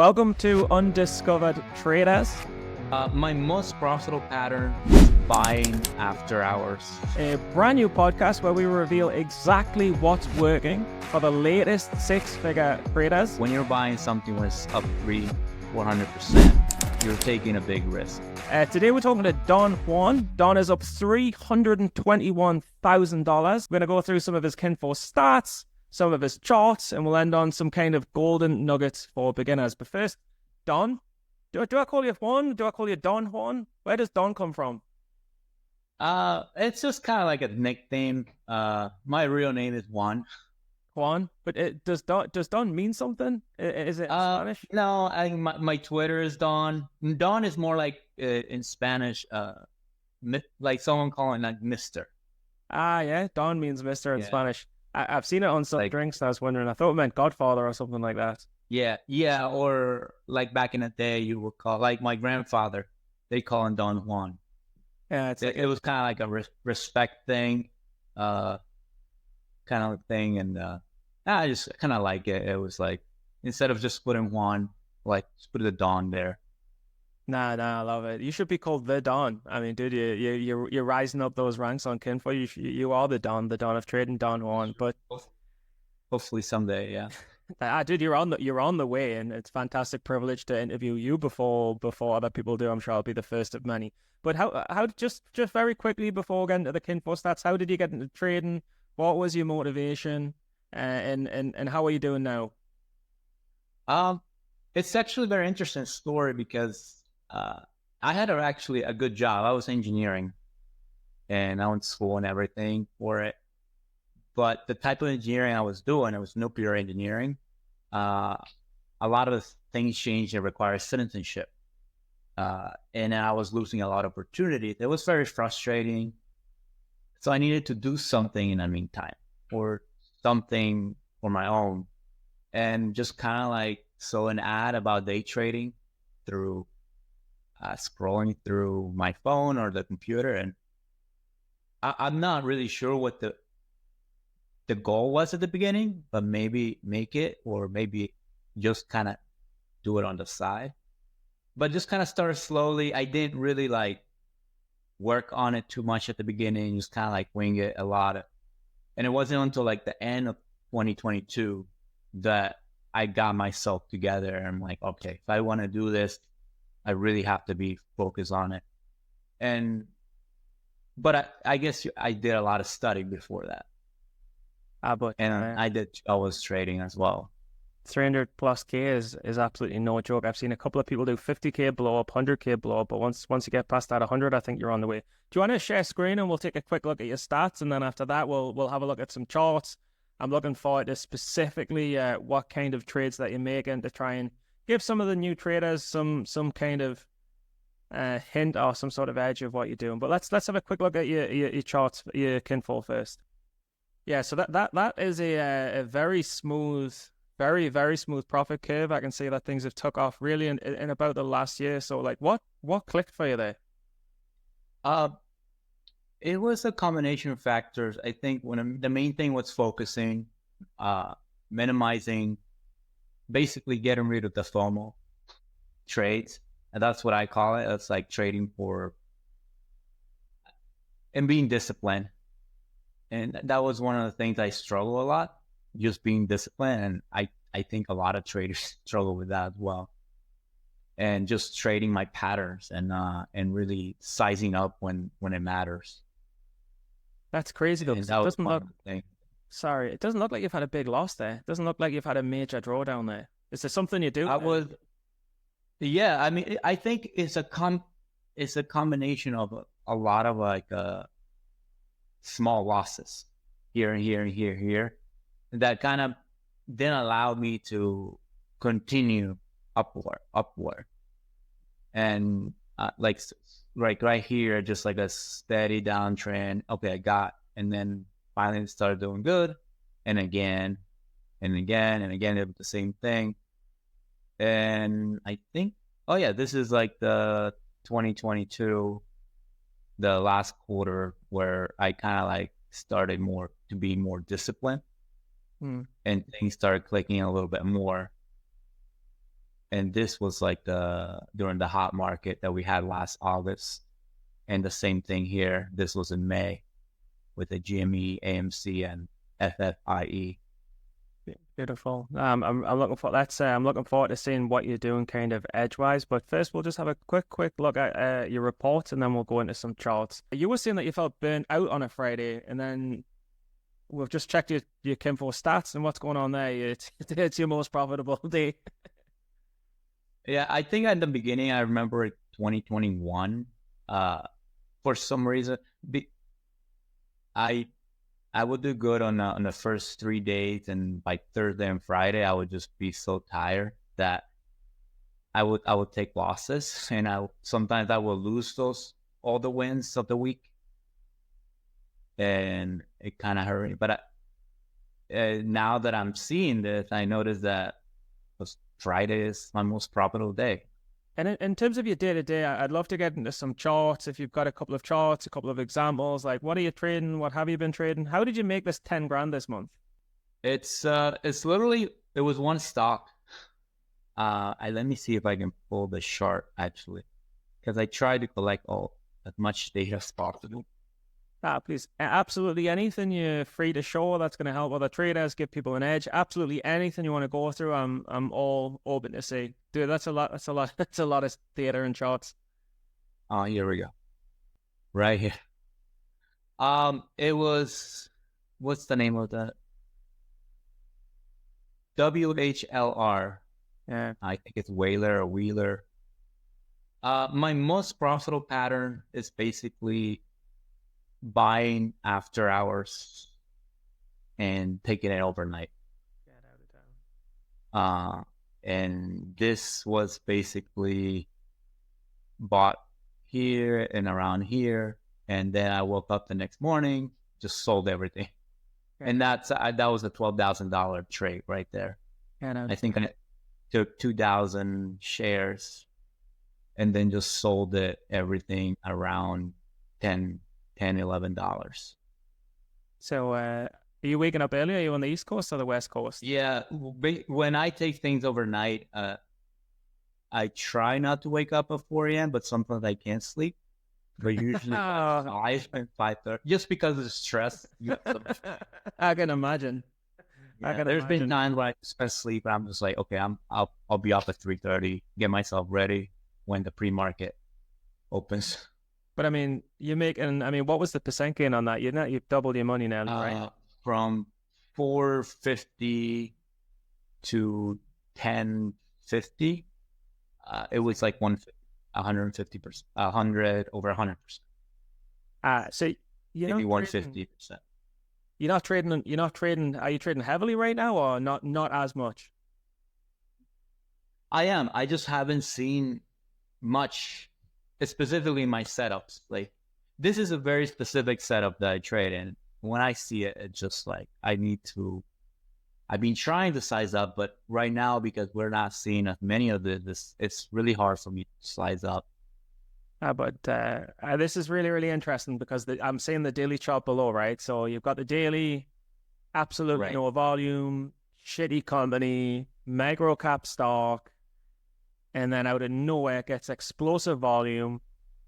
Welcome to Undiscovered Traders, My most profitable pattern is buying after hours. a brand new podcast where we reveal exactly what's working for the latest six-figure traders. When you're buying something that's up 400%, you're taking a big risk. Today we're talking to Don Juan. Don is up $321,000. We're going to go through some of his Kinfo stats, some of his charts, and we'll end on some kind of golden nuggets for beginners. But first, Don, do I call you Juan? Do I call you Don Juan? Where does Don come from? It's just kind of like a nickname. My real name is Juan. Juan, but does Don mean something? Is it Spanish? No, my Twitter is Don. Don is more like in Spanish, like someone calling like Mister. Ah, yeah, Don means Mister in Yeah. Spanish. I've seen it on some drinks. And I was wondering. I thought it meant Godfather or something like that. Yeah, or like back in the day, you would call like my grandfather. They call him Don Juan. Yeah, It was kind of like a respect thing, kind of thing, and I just kind of like it. It was like instead of just putting Juan, like just put the Don there. Nah, I love it. You should be called the Don. I mean, dude, you're rising up those ranks on Kinfo. You are the Don of trading, Don Juan. But Hopefully someday, yeah. dude, you're on the way, and it's a fantastic privilege to interview you before other people do. I'm sure I'll be the first of many. But how just very quickly before getting to the Kinfo stats, how did you get into trading? What was your motivation? And how are you doing now? It's actually a very interesting story because I had actually a good job. I was engineering, and I went to school and everything for it. But the type of engineering I was doing, it was nuclear engineering. A lot of the things changed and required citizenship. And I was losing a lot of opportunities. It was very frustrating. So I needed to do something in the meantime, or something for my own. And just kind of like saw an ad about day trading through scrolling through my phone or the computer. And I'm not really sure what the goal was at the beginning, but maybe make it, or maybe just kind of do it on the side. But just kind of started slowly. I didn't really like work on it too much at the beginning, just kind of like wing it a lot. And it wasn't until like the end of 2022 that I got myself together. And I'm like, okay, if I want to do this, I really have to be focused on it. But I guess I did a lot of study before that. But I was trading as well. 300 plus K is absolutely no joke. I've seen a couple of people do 50K blow up, 100K blow up, but once you get past that 100, I think you're on the way. Do you want to share screen and we'll take a quick look at your stats, and then after that we'll have a look at some charts. I'm looking forward to specifically what kind of trades that you're making to try and give some of the new traders some kind of hint or some sort of edge of what you're doing. But let's have a quick look at your charts, your Kinfo first. Yeah, so that is a very smooth, very smooth profit curve. I can see that things have took off really in about the last year. So like what clicked for you there? It was a combination of factors. I think the main thing was focusing, minimizing, basically getting rid of the FOMO trades. And that's what I call it. It's like trading and being disciplined. And that was one of the things I struggle a lot, just being disciplined. And I think a lot of traders struggle with that as well. And just trading my patterns and really sizing up when it matters. That's crazy though. It doesn't look like you've had a big loss there. It doesn't look like you've had a major drawdown there. Is there something you do? Yeah. I mean, I think it's a combination of a lot of like small losses here and here and here that kind of didn't allow me to continue upward. And like right here, just like a steady downtrend. Okay, and then finally started doing good, and again, it was the same thing. And I think, this is like the 2022, the last quarter where I kind of like started to be more disciplined, and things started clicking a little bit more. And this was like during the hot market that we had last August. And the same thing here. This was in May with the GME, AMC, and FFIE. Beautiful. I'm looking for I'm looking forward to seeing what you're doing kind of edgewise. But first, we'll just have a quick look at your report, and then we'll go into some charts. You were saying that you felt burnt out on a Friday, and then we've just checked your Kinfo stats and what's going on there. It's your most profitable day. Yeah, I think at the beginning, I remember 2021. For some reason, I would do good on the first 3 days, and by Thursday and Friday, I would just be so tired that I would take losses, and sometimes I will lose all the wins of the week, and it kind of hurt me. But now that I'm seeing this, I notice that Friday is my most profitable day. And in terms of your day-to-day, I'd love to get into some charts. If you've got a couple of charts, a couple of examples, like what are you trading? What have you been trading? How did you make this 10 grand this month? It's literally, it was one stock. Let me see if I can pull the chart actually, because I tried to collect as much data as possible. Please, absolutely anything you're free to show that's going to help other traders, give people an edge. Absolutely anything you want to go through, I'm all open to see. Dude, that's a lot. That's a lot of data and charts. Here we go. Right here. It was, what's the name of that? WHLR. Yeah. I think it's Whaler or Wheeler. My most profitable pattern is basically buying after hours and taking it overnight. Get out of town. And this was basically bought here and around here, and then I woke up the next morning, just sold everything. Okay. And that was a $12,000 trade right there. I think I took 2,000 shares and then just sold everything around $11. So are you waking up early? Are you on the East Coast or the West Coast? Yeah, when I take things overnight, I try not to wake up at 4 a.m., but sometimes I can't sleep. But usually 5:30, just because of the stress. I can imagine. Yeah, there's been times where I spend sleep, and I'm just like, okay, I'll be up at 3:30, get myself ready when the pre-market opens. But I mean, what was the percent gain on that? You've doubled your money now, right? From 450 to 1050. It was like 150%, 100 over 100%. So maybe 150%. You're not trading. Are you trading heavily right now, or not as much? I am. I just haven't seen much. Specifically my setups. Like, this is a very specific setup that I trade in. When I see it, it's just like I've been trying to size up, but right now, because we're not seeing as many of this, it's really hard for me to size up. But this is really, really interesting because I'm seeing the daily chart below, right? So you've got the daily, absolutely no volume, shitty company, micro cap stock, and then out of nowhere it gets explosive volume.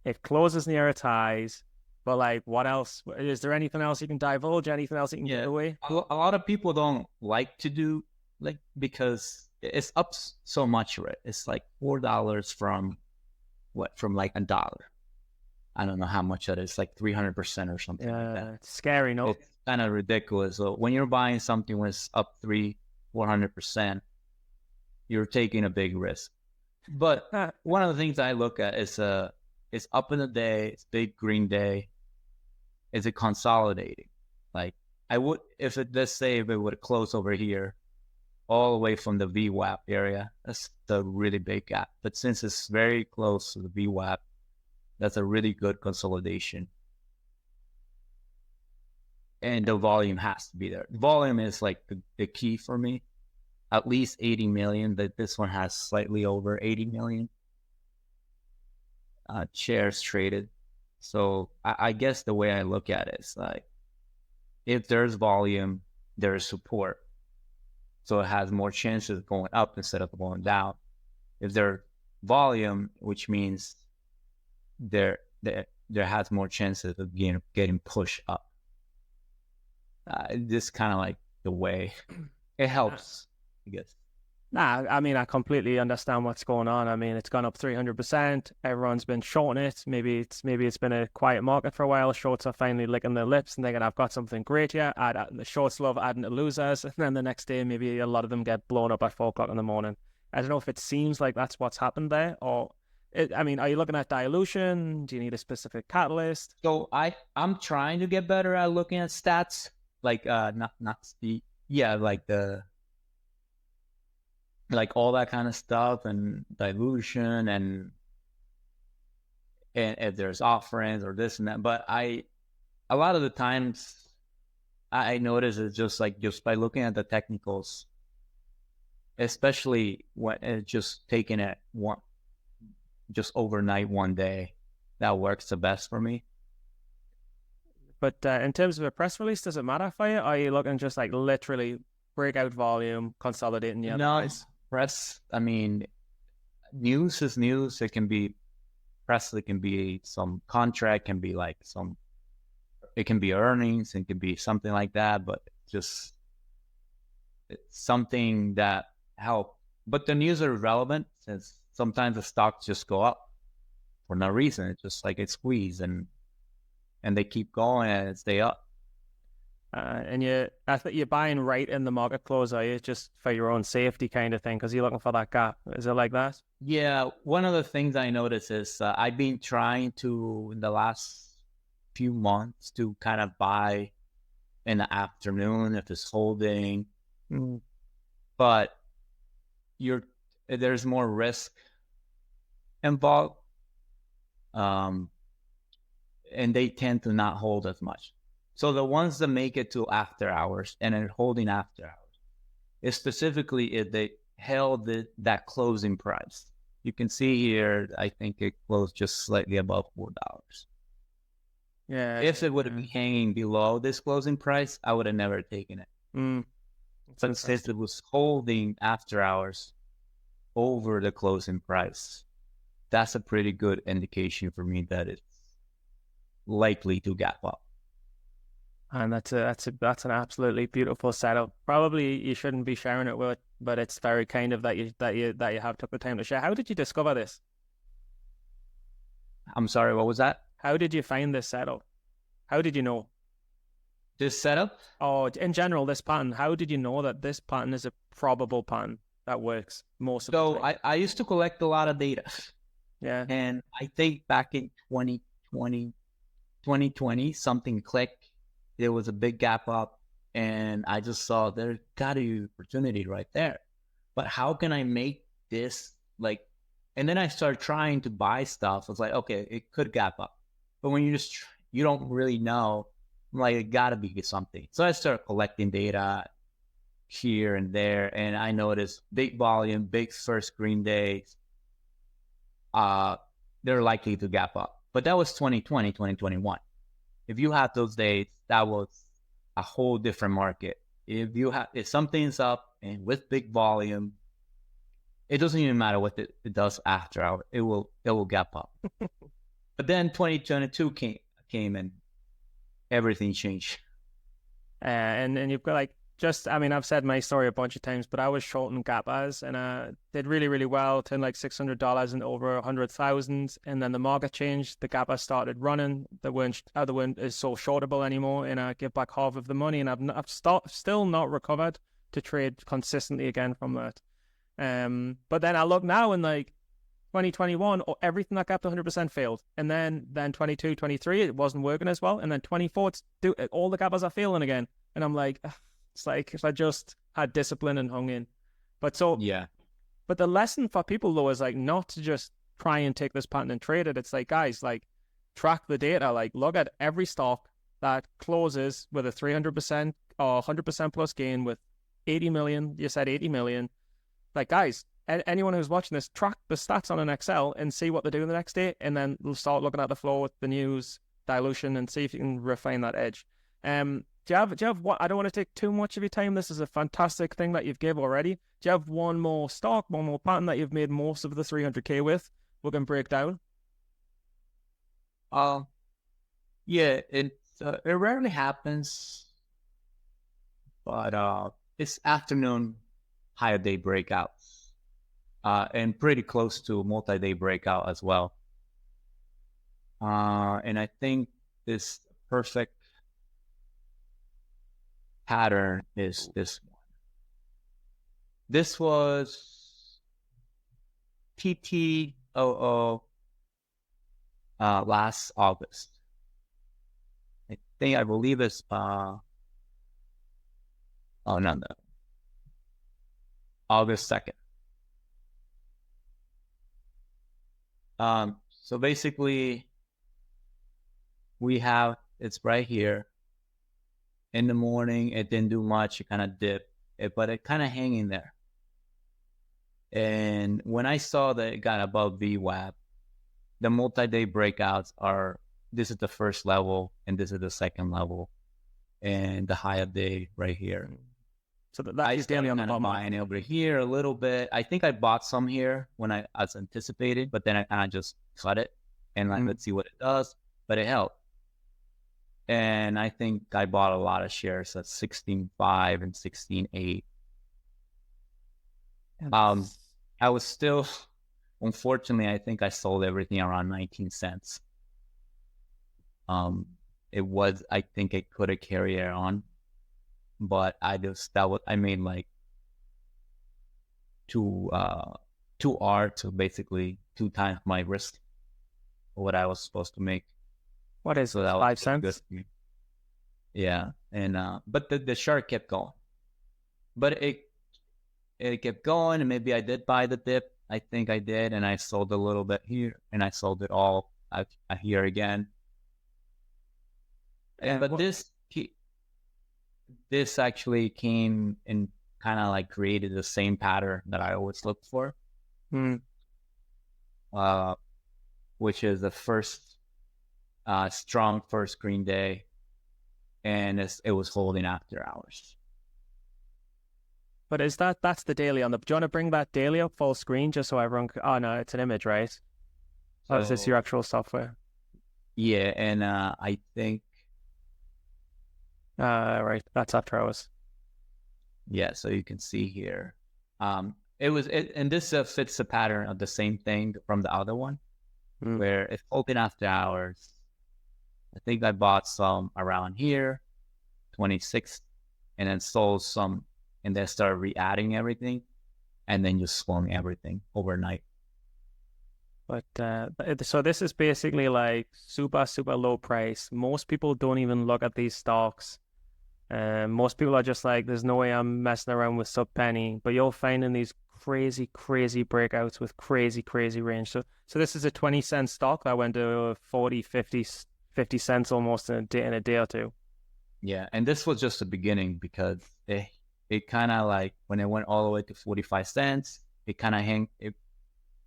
It closes near its highs. But like, what else? Is there anything else you can divulge? Anything else you can get away? A lot of people don't like to do because it's up so much, right? It's like $4 from like $1. I don't know how much that is, like 300% or something like that. It's scary, no? It's kind of ridiculous. So when you're buying something when it's up 400%, you're taking a big risk. But one of the things I look at is it's up in the day, it's big green day. Is it consolidating? Like, let's say if it would close over here, all the way from the VWAP area, that's the really big gap. But since it's very close to the VWAP, that's a really good consolidation. And the volume has to be there. Volume is like the key for me. At least 80 million, but this one has slightly over 80 million shares traded. So I guess the way I look at it is like, if there's volume, there's support. So it has more chances of going up instead of going down. if they're volume, which means there has more chances of getting pushed up. This kind of like the way it helps, I guess. Nah, I mean, I completely understand what's going on. I mean, it's gone up 300%. Everyone's been shorting it. Maybe it's been a quiet market for a while. Shorts are finally licking their lips and thinking, I've got something great here. The shorts love adding to losers. And then the next day, maybe a lot of them get blown up at 4 o'clock in the morning. I don't know if it seems like that's what's happened there, or I mean, are you looking at dilution? Do you need a specific catalyst? So I'm trying to get better at looking at stats, like not speed, yeah, like all that kind of stuff, and dilution, and if there's offerings or this and that. But a lot of the times I notice it's just by looking at the technicals, especially when it's just taking it just overnight one day, that works the best for me. But in terms of a press release, does it matter for you? Or are you looking just like literally breakout volume, consolidating the price? Press, I mean, news is news. It can be press, it can be some contract, can be like it can be earnings, it can be something like that, but just it's something that help. But the news are relevant, since sometimes the stocks just go up for no reason. It's just like it's squeezed, and they keep going and stay up. And I think you're buying right in the market close, are you? Just for your own safety kind of thing, because you're looking for that gap. Is it like that? Yeah. One of the things I noticed is I've been trying to, in the last few months, to kind of buy in the afternoon if it's holding. But there's more risk involved. And they tend to not hold as much. So the ones that make it to after hours and are holding after hours, is specifically if they held that closing price. You can see here, I think it closed just slightly above $4. Yeah. If it would have been hanging below this closing price, I would have never taken it. But since it was holding after hours over the closing price, that's a pretty good indication for me that it's likely to gap up. And that's an absolutely beautiful setup. Probably you shouldn't be sharing it with, but it's very kind of that you have took the time to share. How did you discover this? I'm sorry, what was that? How did you find this setup? How did you know this setup? Oh, in general, this pattern. How did you know that this pattern is a probable pattern that works most of the time? So I used to collect a lot of data. Yeah. And I think back in 2020, something clicked. There was a big gap up, and I just saw there got to be opportunity right there. But how can I make this like? And then I started trying to buy stuff. I was like, okay, it could gap up, but when you don't really know, I'm like, it got to be something. So I started collecting data here and there, and I noticed big volume, big first green days. They're likely to gap up. But that was 2020, 2021. If you had those days, that was a whole different market. If something's up and with big volume, it doesn't even matter what it does after hour. It will gap up. But then 2022 came and everything changed. And you've got I've said my story a bunch of times, but I was shorting GAPAs and did really, really well, turned like $600 into over 100,000. And then the market changed. The GAPA started running. They weren't is so shortable anymore, and I give back half of the money. And I've still not recovered to trade consistently again from that. But then I look now and like 2021, everything that gapped 100% failed. And then 22, 23, it wasn't working as well. And then 24, all the GAPAs are failing again. And I'm like, it's like if I just had discipline and hung in. But the lesson for people though is like not to just try and take this pattern and trade it. It's like, guys, like track the data, like look at every stock that closes with a 300% or 100% plus gain with 80 million. You said 80 million. Like, guys, anyone who's watching this, track the stats on an Excel and see what they're doing the next day. And then we'll start looking at the flow with the news, dilution, and see if you can refine that edge. Do you have what? I don't want to take too much of your time. This is a fantastic thing that you've gave already. Do you have one more stock, one more pattern that you've made most of the 300K with? We can break down. Yeah, it rarely happens, but it's afternoon higher day breakouts, and pretty close to multi-day breakout as well. And I think this perfect pattern is this one. This was TTOO last August. I believe it's no, August 2nd. So basically it's right here. In the morning, it didn't do much. It kind of dipped, but it kind of hanging there. And when I saw that it got above VWAP, the multi-day breakouts this is the first level, and this is the second level, and the higher day right here. So that is daily on the bottom. Buying over here a little bit. I think I bought some here as anticipated, but then I kind of just cut it and let's see what it does. But it helped. And I think I bought a lot of shares at 16.5 and 16.8. I was still, unfortunately, I think I sold everything around 19 cents. I think it could have carried it on, but I made like two R to basically 2 times my risk of what I was supposed to make. What is so that 5 cents? Yeah, and but the chart kept going, but it kept going, and maybe I did buy the dip. I think I did, and I sold a little bit here, and I sold it all here again. But this actually came and kind of like created the same pattern that I always look for, which is the first strong first green day, and it was holding after hours. But that's the daily on the? Do you want to bring that daily up full screen just so everyone? Oh no, it's an image, right? Or is this your actual software? Yeah, and I think. Right, that's after hours. Yeah, so you can see here. And this fits the pattern of the same thing from the other one, where it's open after hours. I think I bought some around here, 26, and then sold some, and then started re-adding everything, and then just swung everything overnight. But so this is basically like super, super low price. Most people don't even look at these stocks. Most people are just like, there's no way I'm messing around with sub penny, but you're finding these crazy, crazy breakouts with crazy, crazy range. So this is a 20-cent stock that went to 40, 50 cents almost in a day or two. Yeah, and this was just the beginning, because it kind of like, when it went all the way to 45 cents, it kind of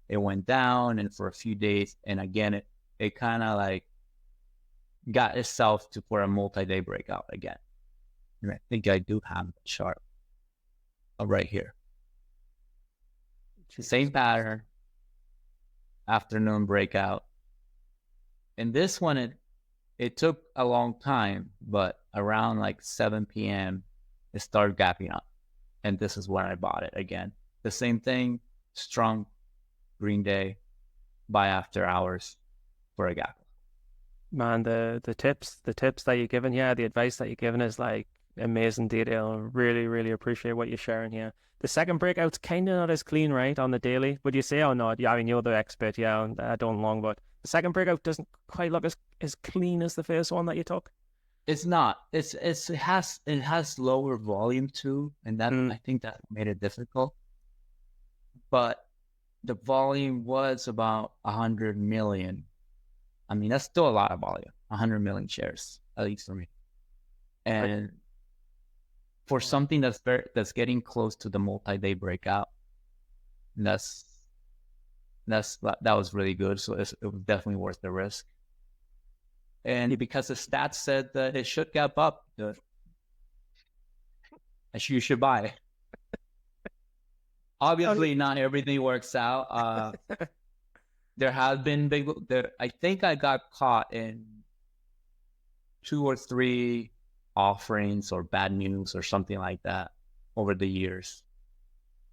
it went down, and for a few days, and again it kind of like got itself for a multi-day breakout again. And I think I do have the chart right here. Same pattern, afternoon breakout. And this one, it took a long time, but around like 7 p.m. it started gapping up, and this is when I bought it again. The same thing, strong green day, buy after hours for a gap. Man, the tips that you're giving here, the advice that you're giving is like amazing detail. Really, really appreciate what you're sharing here. The second breakout's kind of not as clean, right, on the daily, would you say, or not? Yeah, I mean, you're the expert, yeah, I don't long, but the second breakout doesn't quite look as clean as the first one that you took. It's not. It has lower volume too, and that I think that made it difficult. But the volume was about 100 million. I mean, that's still a lot of volume. 100 million shares, at least for me. And for something that's getting close to the multi-day breakout, that was really good. So it was definitely worth the risk. And because the stats said that it should gap up, you should buy. Obviously, not everything works out. There have been I think I got caught in 2 or 3 offerings or bad news or something like that over the years.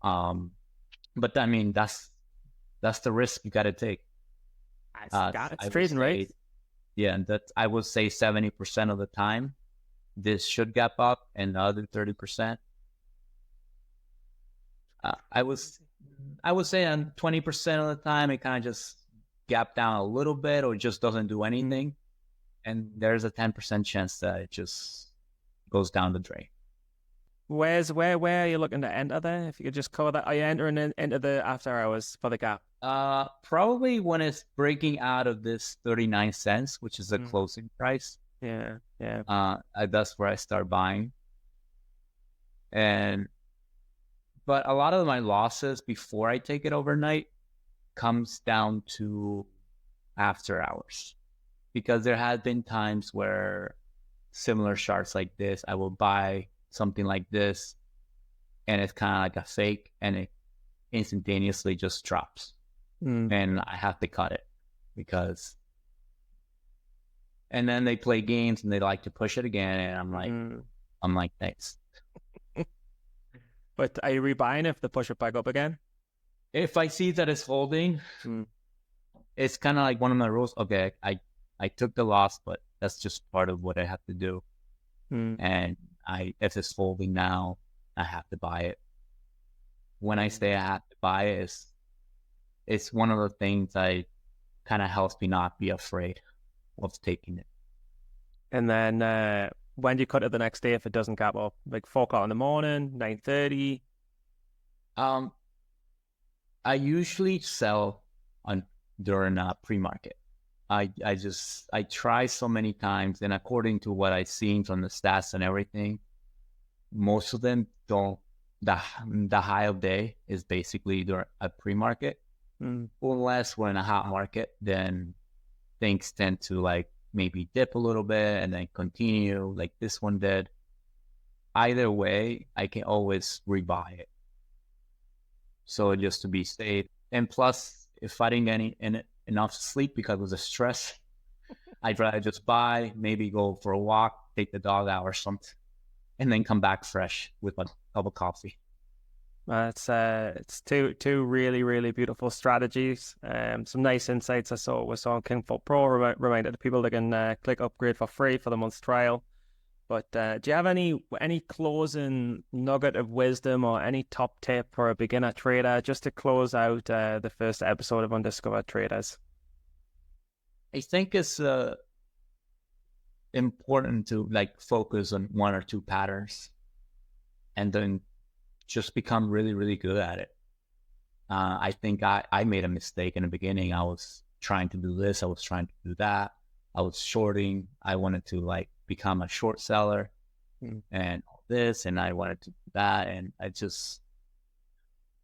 But I mean, that's the risk you got to take. It's trading, right? Yeah, and that I would say 70% of the time, this should gap up, and the other 30%, I would say on 20% of the time, it kind of just gap down a little bit or just doesn't do anything, and there's a 10% chance that it just goes down the drain. Where are you looking to enter there? If you could just cover that, are you entering into the after hours for the gap? Probably when it's breaking out of this 39 cents, which is the closing price. Yeah. That's where I start buying. But a lot of my losses before I take it overnight comes down to after hours, because there have been times where similar charts like this, I will buy something like this, and it's kind of like a fake, and it instantaneously just drops. And I have to cut it and then they play games and they like to push it again, and I'm like, thanks. But are you rebuying if they push it back up again? If I see that it's holding, it's kind of like one of my rules. Okay, I took the loss, but that's just part of what I have to do. And if it's folding now, I have to buy it. When I say I have to buy it, it's one of the things I kind of helps me not be afraid of taking it. And then when do you cut it the next day if it doesn't gap up? Like 4 o'clock in the morning, 9:30? I usually sell during pre-market. I try so many times, and according to what I've seen from the stats and everything, most of them don't. The high of day is basically during a pre-market. Unless we're in a hot market, then things tend to like maybe dip a little bit and then continue like this one did. Either way, I can always rebuy it. So just to be safe. And plus, if I didn't get enough sleep because of the stress, I'd rather just buy, maybe go for a walk, take the dog out or something, and then come back fresh with a cup of coffee. It's two really, really beautiful strategies. Some nice insights I saw on Kinfo Pro. Reminded the people they can click upgrade for free for the month's trial. But do you have any closing nugget of wisdom or any top tip for a beginner trader just to close out the first episode of Undiscovered Traders? I think it's important to like focus on 1 or 2 patterns, and then just become really, really good at it. I think I made a mistake in the beginning. I was trying to do this. I was trying to do that. I was shorting. I wanted to like become a short seller and all this, and I wanted to do that. And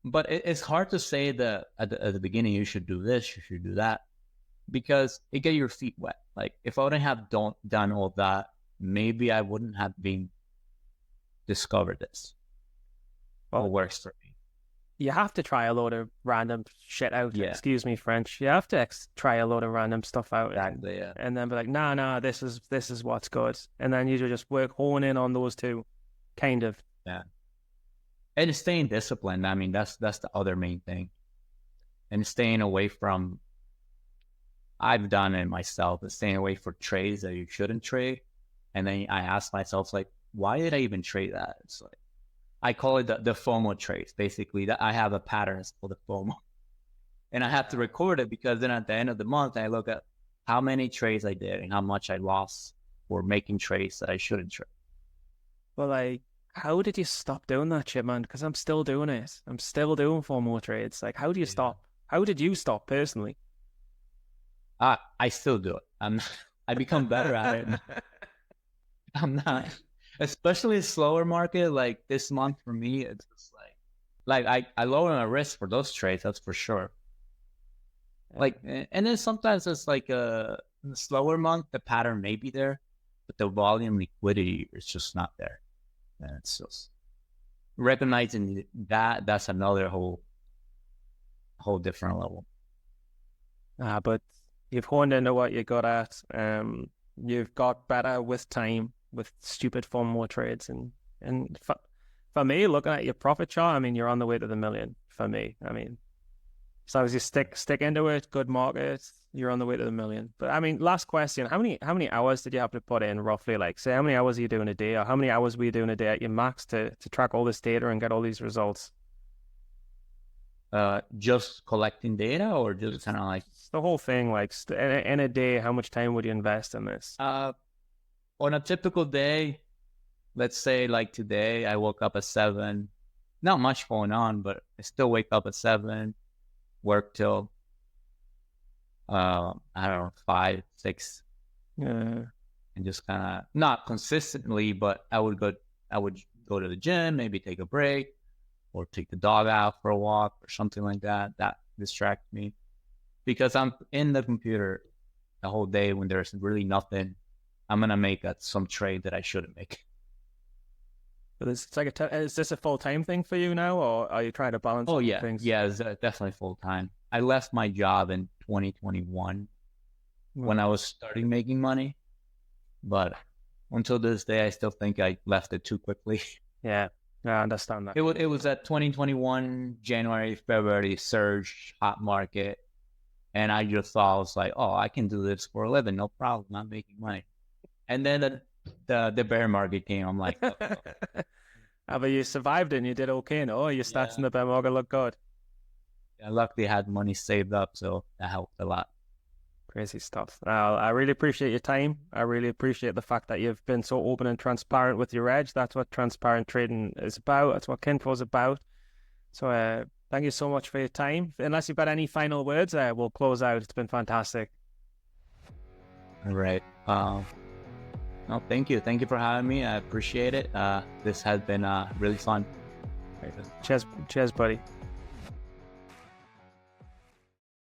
but it's hard to say that at the beginning, you should do this, you should do that, because it get your feet wet. Like if I wouldn't have done all that, maybe I wouldn't have discovered this. What works for me. You have to try a load of random shit out. Yeah. Excuse me, French. You have to try a load of random stuff out. Exactly, yeah. And then be like, nah, this is what's good. And then you just hone in on those 2, kind of. Yeah. And staying disciplined. I mean, that's the other main thing. And staying away from, I've done it myself, but staying away from trades that you shouldn't trade. And then I ask myself, like, why did I even trade that? It's like, I call it the FOMO trades, basically. That I have a pattern for the FOMO. And I have to record it, because then at the end of the month, I look at how many trades I did and how much I lost for making trades that I shouldn't trade. Well, like, how did you stop doing that shit, man? Because I'm still doing it. I'm still doing FOMO trades. Like, how do you stop? How did you stop personally? I still do it. I become better at it. I'm not. Especially a slower market like this month for me, it's just like I lower my risk for those trades, that's for sure. Like, and then sometimes it's like In the slower month, the pattern may be there, but the volume liquidity is just not there. And it's just recognizing that's another whole different level. But you've honed into what you're good at. You've got better with time, with stupid FOMO trades, and for me, looking at your profit chart, I mean, you're on the way to the million. For me, I mean, so as you stick into it, good market, you're on the way to the million. But I mean, last question: how many hours did you have to put in roughly? Like, say, how many hours are you doing a day, or how many hours were you doing a day at your max to track all this data and get all these results? Just collecting data, or just kind of like the whole thing? Like, in a day, how much time would you invest in this? On a typical day, let's say like today, I woke up at 7. Not much going on, but I still wake up at 7, work till I don't know, 5, 6. Yeah. And just kind of not consistently, but I would go to the gym, maybe take a break, or take the dog out for a walk or something like that. That distracts me because I'm in the computer the whole day when there's really nothing. I'm gonna make some trade that I shouldn't make. But it's like is this a full-time thing for you now, or are you trying to balance things? Yeah, it's definitely full-time. I left my job in 2021 when I was starting making money, but until this day, I still think I left it too quickly. Yeah, I understand that. It was at 2021 January, February surge, hot market, and I just thought, I was like, oh, I can do this for a living, no problem. I'm making money, and then the bear market came. I'm like, oh. But you survived it and you did okay, no? Your stats in the bear market look good. I luckily had money saved up, so that helped a lot. Crazy stuff. I really appreciate your time. I really appreciate the fact that you've been so open and transparent with your edge. That's what transparent trading is about. That's what Kinfo is about. So thank you so much for your time. Unless you've got any final words, we'll close out. It's been fantastic. All right. No, thank you. Thank you for having me. I appreciate it. This has been really fun. Cheers, buddy.